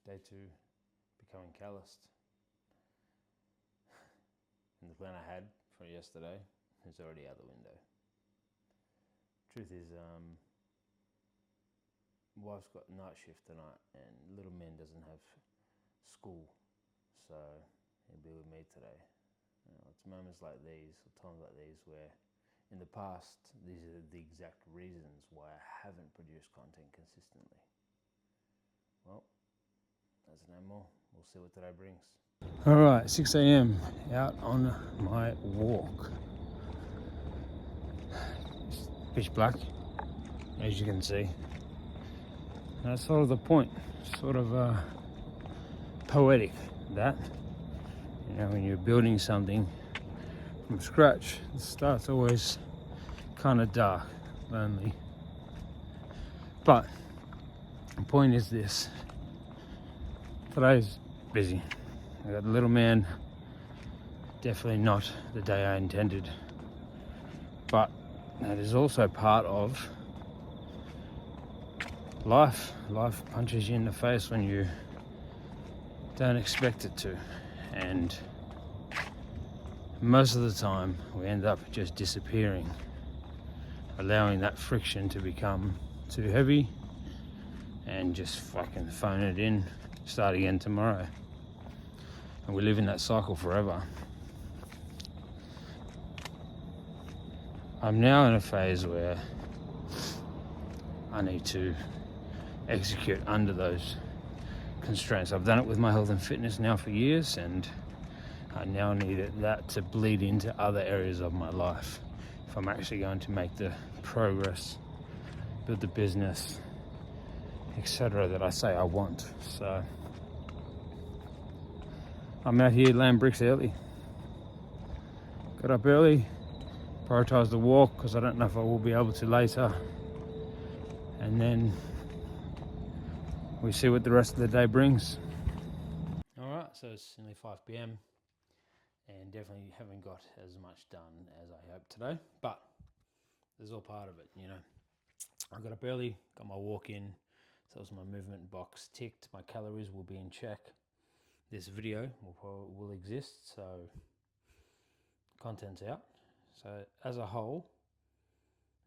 Day 2, becoming calloused. And the plan I had for yesterday is already out the window. Truth is, wife's got night shift tonight and little man doesn't have school, so he'll be with me today. It's moments like these, or times like these, where in the past, these are the exact reasons why I haven't produced content consistently. Well, that's no more. We'll see what today brings. Alright, 6 a.m. out on my walk. It's pitch black, as you can see. And that's sort of the point, sort of poetic, that. You know, when you're building something from scratch, the start's always kind of dark, lonely. But the point is this: today's busy. I got the little man, definitely not the day I intended, but that is also part of life. Life punches you in the face when you don't expect it to, and most of the time we end up just disappearing, allowing that friction to become too heavy, and just fucking phone it in, start again tomorrow. And we live in that cycle forever. I'm now in a phase where I need to execute under those constraints. I've done it with my health and fitness now for years, and I now need that to bleed into other areas of my life if I'm actually going to make the progress, build the business, etc. that I say I want. So I'm out here laying bricks early. Got up early, prioritised the walk because I don't know if I will be able to later, and then we see what the rest of the day brings. Alright, so it's nearly 5 p.m. and definitely haven't got as much done as I hoped today, but this is all part of it, you know. I got up early, got my walk in, so that was my movement box ticked, my calories will be in check. This video will exist, so content's out. So as a whole,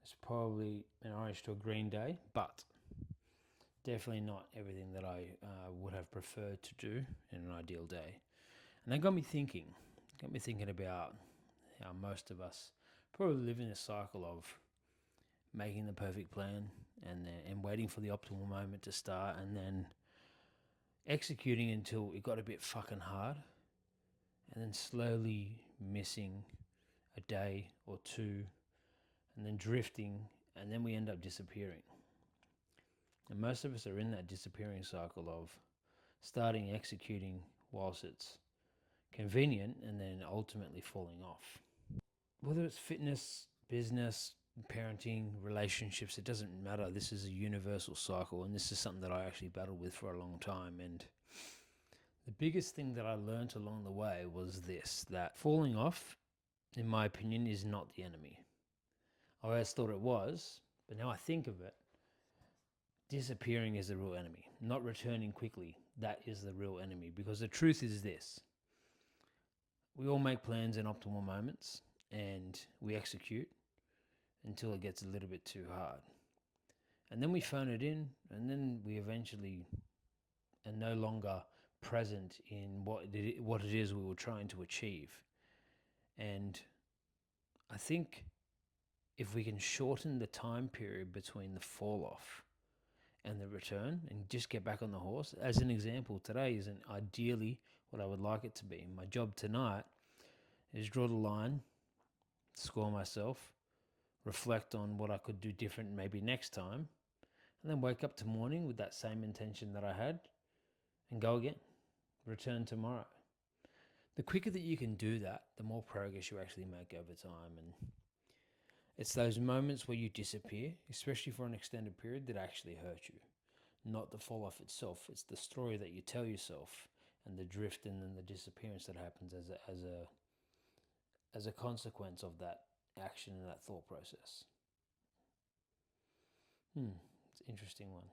it's probably an orange to a green day, but definitely not everything that I would have preferred to do in an ideal day. And that got me thinking about how most of us probably live in a cycle of making the perfect plan and waiting for the optimal moment to start, and then executing until it got a bit fucking hard, and then slowly missing a day or two, and then drifting, and then we end up disappearing. And most of us are in that disappearing cycle of starting executing whilst it's convenient, and then ultimately falling off. Whether it's fitness, business, parenting, relationships, it doesn't matter. This is a universal cycle, and this is something that I actually battled with for a long time. And the biggest thing that I learned along the way was this: that falling off, in my opinion, is not the enemy. I always thought it was, but now I think of it, disappearing is the real enemy. Not returning quickly, that is the real enemy. Because the truth is this: we all make plans in optimal moments, and we execute until it gets a little bit too hard. And then we phone it in, and then we eventually are no longer present in what it is we were trying to achieve. And I think if we can shorten the time period between the fall off and the return and just get back on the horse, as an example, today isn't ideally what I would like it to be. My job tonight is draw the line, score myself, reflect on what I could do different maybe next time, and then wake up to morning with that same intention that I had and go again, return tomorrow. The quicker that you can do that, the more progress you actually make over time. And it's those moments where you disappear, especially for an extended period, that actually hurt you. Not the fall off itself, it's the story that you tell yourself and the drift and then the disappearance that happens as a consequence of that action and that thought process. It's an interesting one.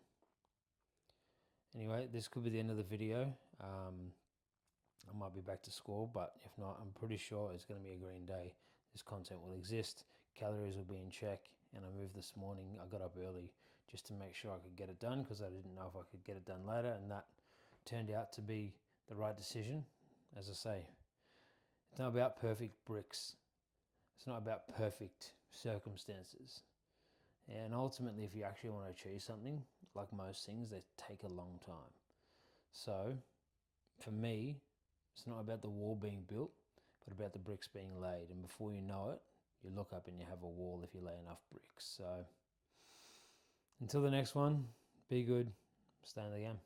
Anyway, this could be the end of the video. I might be back to school, but if not, I'm pretty sure it's going to be a green day. This content will exist, calories will be in check, and I moved this morning. I got up early just to make sure I could get it done because I didn't know if I could get it done later, and that turned out to be the right decision. As I say, it's not about perfect bricks. It's not about perfect circumstances. And ultimately, if you actually want to achieve something, like most things, they take a long time. So, for me, it's not about the wall being built, but about the bricks being laid. And before you know it, you look up and you have a wall if you lay enough bricks. So, until the next one, be good, stay in the game.